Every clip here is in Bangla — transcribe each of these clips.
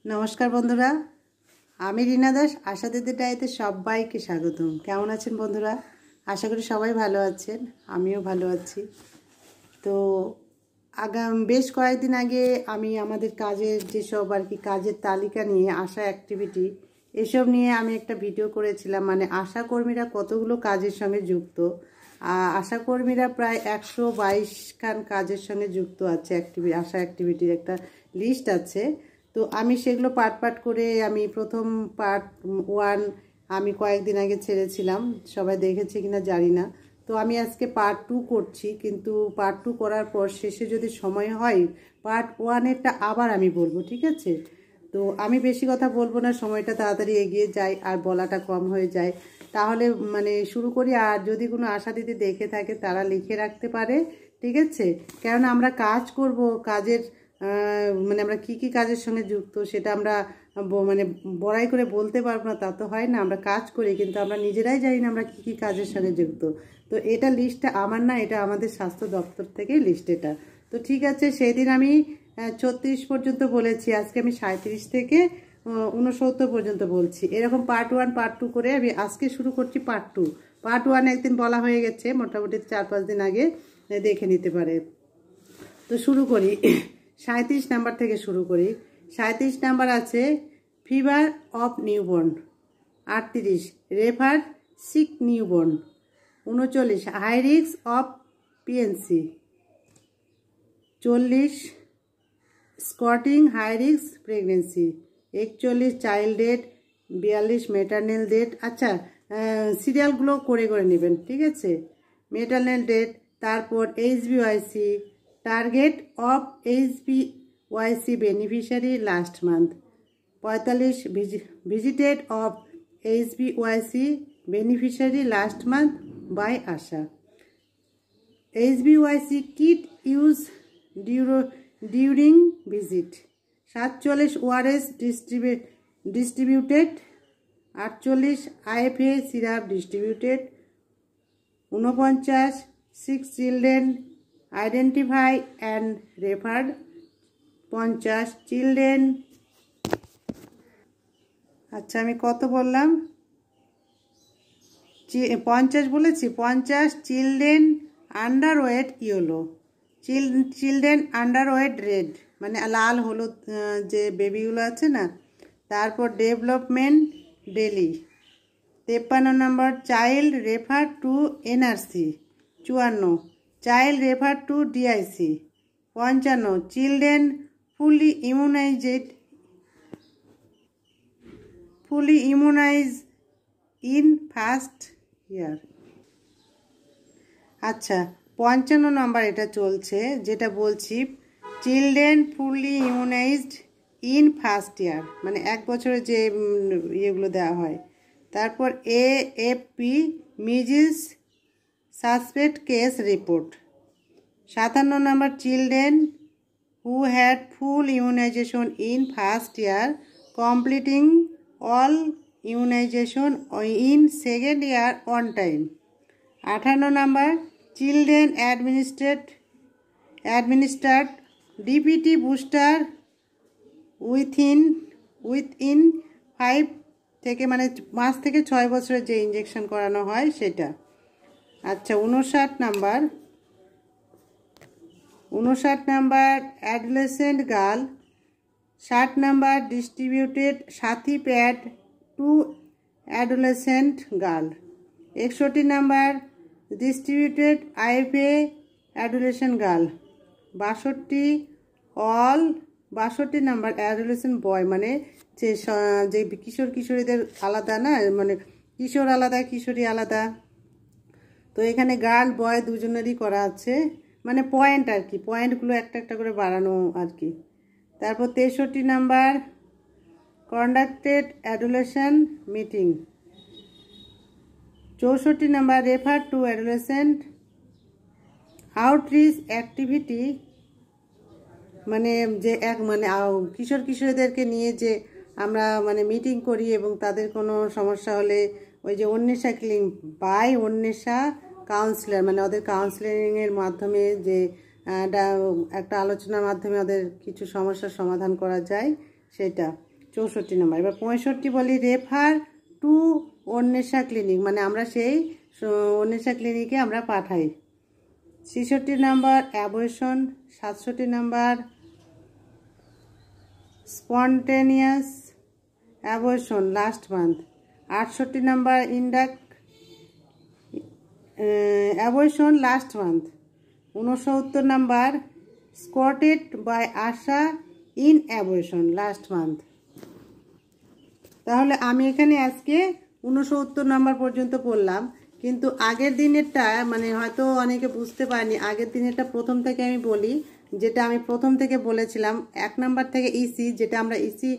নমস্কার বন্ধুরা, আমি রিনা দাস। আশা দিদি ডায়েরিতে সবাইকে স্বাগতম। কেমন আছেন বন্ধুরা? আশা করি সবাই ভালো আছেন, আমিও ভালো আছি। তো বেশ কয়েকদিন আগে আমি আমাদের কাজের যেসব আর কি কাজের তালিকা নিয়ে আশা অ্যাক্টিভিটি এসব নিয়ে আমি একটা ভিডিও করেছিলাম। মানে আশাকর্মীরা কতগুলো কাজের সঙ্গে যুক্ত। আশাকর্মীরা প্রায় 122 খান কাজের সঙ্গে যুক্ত আছে। আশা অ্যাক্টিভিটির একটা লিস্ট আছে। তো আমি সেগুলো পার্ট করে আমি প্রথম পার্ট 1 আমি কয়েকদিন আগে ছেড়েছিলাম, সবাই দেখেছে কিনা জানি না। তো আমি আজকে পার্ট 2 করছি, কিন্তু পার্ট 2 করার পর শেষে যদি সময় হয় পার্ট 1-এরটা আবার আমি বলবো, ঠিক আছে? তো আমি বেশি কথা বলবো না, সময়টা তাড়াতাড়ি এগিয়ে যায় আর বলাটা কম হয়ে যায়। তাহলে মানে শুরু করি। আর যদি কোনো আশা দিদি দেখে থাকে তারা লিখে রাখতে পারে, ঠিক আছে? কেননা আমরা কাজ করব, কাজের মানে আমরা কি কি কাজের সঙ্গে যুক্ত সেটা আমরা মানে বড়াই করে বলতে পারবো না, তা তো হয় না। আমরা কাজ করি কিন্তু আমরা নিজেরাই জানি না আমরা কি কি কাজের সঙ্গে যুক্ত। তো এটা লিস্টটা আমার না, এটা আমাদের স্বাস্থ্য দপ্তর থেকেই লিস্ট এটা। তো ঠিক আছে, সেদিন আমি 36 পর্যন্ত বলেছি, আজকে আমি 37 থেকে 69 পর্যন্ত বলছি। এরকম পার্ট 1 পার্ট 2 করে আমি আজকে শুরু করছি পার্ট 2। পার্ট 1 একদিন বলা হয়ে গেছে, মোটামুটি 4-5 দিন আগে, দেখে নিতে পারে। তো শুরু করি 37 নাম্বার থেকে শুরু করি। 37 নাম্বার আছে fever of newborn. 38 refer sick newborn. 39 high risk of PNC. 40 escorting high risk pregnancy. 41 child death. 42 maternal death. আচ্ছা, সিরিয়ালগুলো করে নেবেন, ঠিক আছে? মেটার্নাল ডেথ, তারপর HBYC, target of HBYC beneficiary last month. 45 visited of HBYC beneficiary last month by ASHA. HBYC kit use during visit. 47 ORS distributed. 48 IFA syrup distributed. 49 6 children identify and referred. 50 children. আচ্ছা, আমি কত বললাম? 50 বলেছি। 50 children under weight yellow. Children under weight red, মানে লাল হলুদ যে বেবিগুলো আছে না। তারপর development delay. 53 number child refer to NRC. 54 child refer to DIC. 55 children fully immunize in first year. আচ্ছা, 55 নম্বর এটা চলছে, যেটা বলছি children fully immunized in first year, মানে 1 বছরে যে ইয়েগুলো দেওয়া হয়। তারপর AFP measles suspect case report. 57 নম্বর children who had full immunization in first year completing all immunization in second year on time. 58 নম্বর children administered DPT booster within 5 থেকে, মানে 5 থেকে 6 বছরের যে ইঞ্জেকশন করানো হয় সেটা। আচ্ছা, 59 number adolescent girl. 60 number distributed Saathi pad to adolescent girl. 61 number distributed IFA adolescent girl. 62 number adolescent boy, মানে যে কিশোরীদের আলাদা না, মানে কিশোর আলাদা কিশোরী আলাদা। তো এখানে গার্ল বয় দুজনেরই করা আছে, মানে পয়েন্ট আর কি, পয়েন্টগুলো একটা করে বাড়ানো আর কি। তারপর 63 number conducted adolescent meeting. 64 number refer to adolescent outreach activity, মানে যে কিশোরীদেরকে নিয়ে যে আমরা মানে মিটিং করি এবং তাদের কোনো সমস্যা হলে ওই যে Anwesha clinic by Anwesha counsellor, মানে ওদের কাউন্সিলিংয়ের মাধ্যমে যে একটা আলোচনার মাধ্যমে ওদের কিছু সমস্যার সমাধান করা যায় সেটা। 64 নম্বর। এবার 65 বলি রেফার টু অন্বেষা ক্লিনিক, মানে আমরা সেই অন্বেষা ক্লিনিকে আমরা পাঠাই। 66 number abortion. 67 number spontaneous abortion last month. 68 number induced abortion last month. 69 number escorted by ASHA in abortion last month. তাহলে আমি এখানে আজকে 69 নম্বর পর্যন্ত পড়লাম, কিন্তু আগের দিনেরটা মানে হয়তো অনেকে বুঝতে পারেনি। আগের দিনেরটা প্রথম থেকে আমি বলি, যেটা আমি প্রথম থেকে বলেছিলাম 1 নম্বর থেকে ইসি, যেটা আমরা ইসি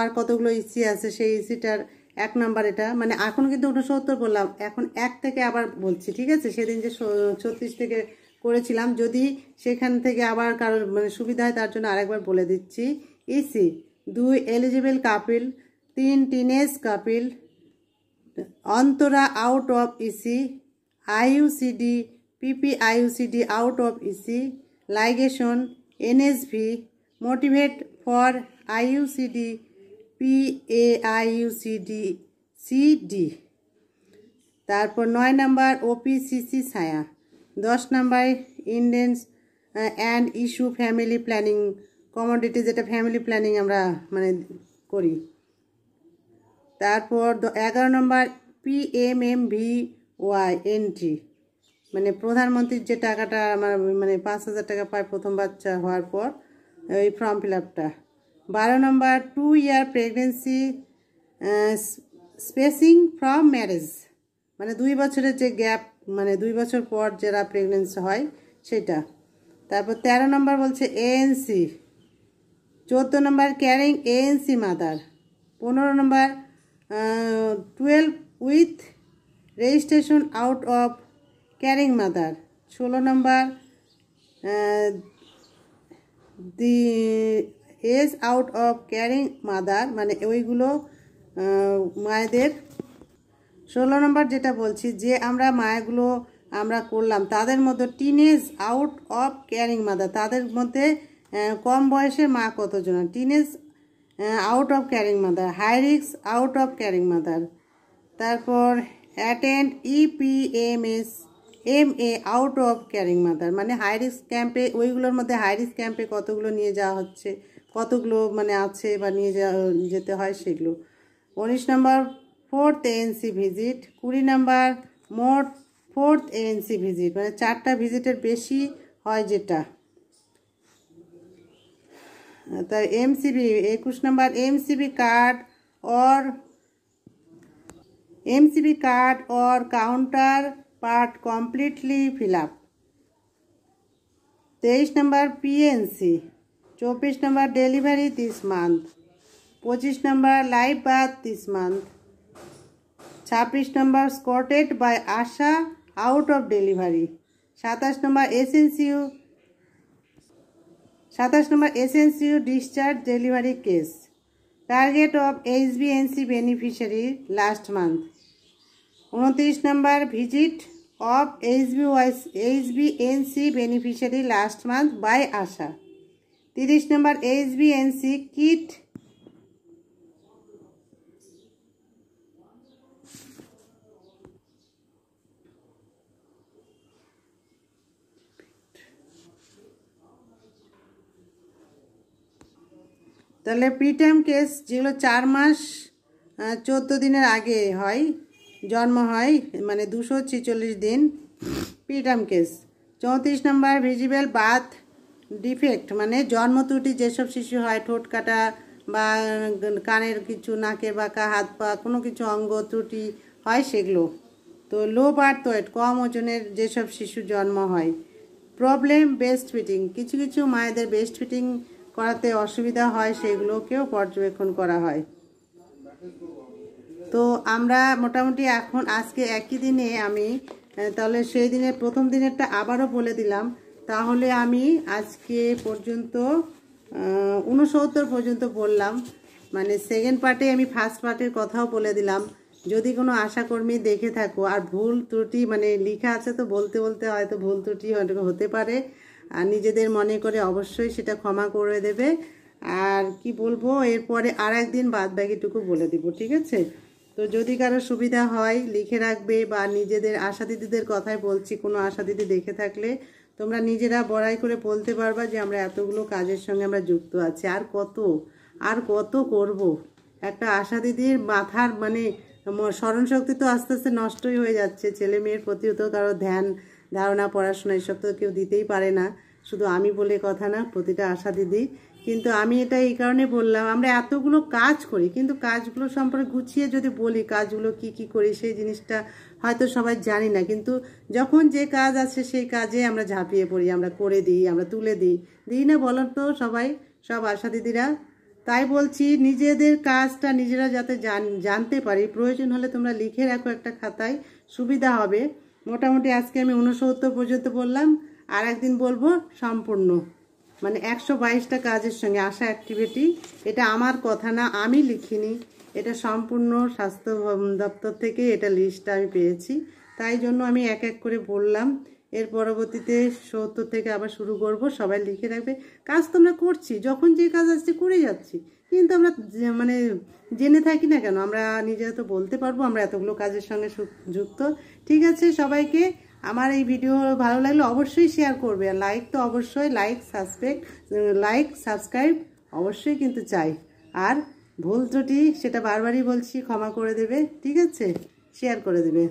আর কতগুলো ইসি আছে সেই ইসিটার 1 নম্বর এটা, মানে এখন কিন্তু 69 বললাম, এখন 1 থেকে আবার বলছি, ঠিক আছে? সেদিন যে 36 থেকে করেছিলাম, যদি সেখান থেকে আবার কারোর মানে সুবিধা হয় তার জন্য আরেকবার বলে দিচ্ছি। EC 2 eligible couple, 3 teenage couple, Antara out of EC, IUCD, PPIUCD out of EC, ligation, NSV, motivate for IUCD, PAIUCD CD. তারপর 9 number OPCC Chhaya. 10 number indents and issue family planning commodity, যেটা ফ্যামিলি প্ল্যানিং আমরা মানে করি। তারপর 11 নম্বর পিএমএমভিওয়াই এন্ট্রি, মানে প্রধানমন্ত্রীর যে টাকাটা আমার মানে 5,000 টাকা পায় প্রথম বাচ্চা হওয়ার পর, ওই ফর্ম ফিল আপটা। 12 নম্বর 2 ইয়ার প্রেগনেন্সি স্পেসিং ফ্রম ম্যারেজ, মানে 2 বছরের যে গ্যাপ, মানে 2 বছর পর যারা প্রেগনেন্সি হয় সেটা। তারপর 13 নম্বর বলছে এএনসি। 14 নম্বর ক্যারিং এএনসি মাদার। 15 নম্বর 12 with registration out of carrying mother. 16 নম্বর the age out of carrying mother, মানে ওইগুলো মায়েদের। 16 নম্বর যেটা বলছি যে আমরা মায়েগুলো আমরা করলাম তাদের মধ্যে teenage out of carrying mother, তাদের মধ্যে কম বয়সে মা কতজন, teenage out of carrying mother, high risk out of carrying mother. তারপর attend EPMS MA out of carrying mother, মানে হাই রিস্ক ক্যাম্পে, ওইগুলোর মধ্যে হাই রিস্ক ক্যাম্পে কতগুলো নিয়ে যাওয়া হচ্ছে, কতগুলো মানে আছে বা নিয়ে যেতে হয় সেগুলো। 19 নম্বর 4th এএনসি ভিজিট। 20 নম্বর মোট 4th এএনসি ভিজিট, মানে 4টা ভিজিটের বেশি হয় যেটা। তার MCB 21 number MCB card or counter part completely fill up. 23 number PNC. 24 number delivery this month. 25 number live birth this month. 26 number escorted by ASHA out of delivery. 27 number SNCU discharge delivery case. Target of HBNC beneficiary last month. 29 number visit of HBNC beneficiary last month by ASHA. 30 number HBNC kit তাহলে প্রিটার্ম কেস যেগুলো 4 মাস 14 দিনের আগে হয়, জন্ম হয়, মানে 246 দিন প্রিটার্ম কেস। 34 নম্বর ভিজিবল বার্থ ডিফেক্ট, মানে জন্ম ত্রুটি যেসব শিশু হয়, ঠোঁট কাটা বা কানের কিছু, নাকে বাঁকা, হাত পা কোনো কিছু অঙ্গ ত্রুটি হয় সেগুলো। তো লো বার্থ ওয়েট, কম ওজনের যেসব শিশু জন্ম হয়। প্রবলেম ব্রেস্ট ফিডিং, কিছু কিছু মায়েদের ব্রেস্ট ফিডিং করাতে অসুবিধা হয়, সেগুলোকেও পর্যবেক্ষণ করা হয়। তো আমরা মোটামুটি এখন আজকে একই দিনে আমি তাহলে সেই দিনের প্রথম দিনেরটা আবারও বলে দিলাম। তাহলে আমি আজকে পর্যন্ত 69 পর্যন্ত বললাম, মানে সেকেন্ড পার্টে আমি ফার্স্ট পার্টের কথাও বলে দিলাম। যদি কোনো আশাকর্মী দেখে থাকো আর ভুল ত্রুটি, মানে লেখা আছে তো বলতে বলতে হয়তো ভুল ত্রুটি হতে পারে, আর নিজেদের মনে করে অবশ্যই সেটা ক্ষমা করে দেবে। আর কি বলবো, এরপরে আর একদিন বাদ বাকিটুকু বলে দিব, ঠিক আছে? তো যদি কারো সুবিধা হয় লিখে রাখবে, বা নিজেদের আশা দিদিদের কথাই বলছি, কোনো আশা দিদি দেখে থাকলে তোমরা নিজেরা বড়াই করে বলতে পারবা যে আমরা এতগুলো কাজের সঙ্গে আমরা যুক্ত আছি। আর কত করব। একটা আশা দিদির মাথার মানে স্মরণশক্তি তো আস্তে আস্তে নষ্টই হয়ে যাচ্ছে। ছেলে মেয়ের প্রতিও তো কারো ধ্যান ধারণা পড়াশোনা এসব তো কেউ দিতেই পারে না, শুধু আমি বলে কথা না, প্রতিটা আশা দিদি। কিন্তু আমি এটা এই কারণে বললাম, আমরা এতগুলো কাজ করি কিন্তু কাজগুলো সম্পর্কে গুছিয়ে যদি বলি কাজগুলো কি কি করি সেই জিনিসটা হয়তো সবাই জানি না। কিন্তু যখন যে কাজ আছে সেই কাজে আমরা ঝাঁপিয়ে পড়ি, আমরা করে দিই, আমরা তুলে দিই না বলো তো সবাই, সব আশা দিদিরা। তাই বলছি নিজেদের কাজটা নিজেরা যাতে জানতে পারি, প্রয়োজন হলে তোমরা লিখে রাখো একটা খাতায়, সুবিধা হবে। মোটামুটি আজকে আমি 69 পর্যন্ত বললাম, আর একদিন বলবো সম্পূর্ণ, মানে 122টা কাজের সঙ্গে আশা অ্যাক্টিভিটি। এটা আমার কথা না, আমি লিখিনি, এটা সম্পূর্ণ স্বাস্থ্য দপ্তর থেকে এটা লিস্টটা আমি পেয়েছি, তাই জন্য আমি এক এক করে বললাম। এর পরবর্তীতে 70 থেকে আবার শুরু করব। সবাই লিখে রাখবে। কাজ তো আমরা করছি, যখন যে কাজ আসছে করে যাচ্ছি, কিন্তু আমরা মানে জেনে থাকি না কেন? আমরা নিজেরা তো বলতে পারবো আমরা এতগুলো কাজের সঙ্গে যুক্ত। ঠিক আছে, সবাইকে আমার এই ভিডিও ভালো লাগলে অবশ্যই শেয়ার করবে, আর লাইক তো অবশ্যই, লাইক সাবস্ক্রাইব অবশ্যই কিন্তু চাই। আর ভুল ত্রুটি সেটা বারবারই বলছি, ক্ষমা করে দেবে, ঠিক আছে? শেয়ার করে দেবে।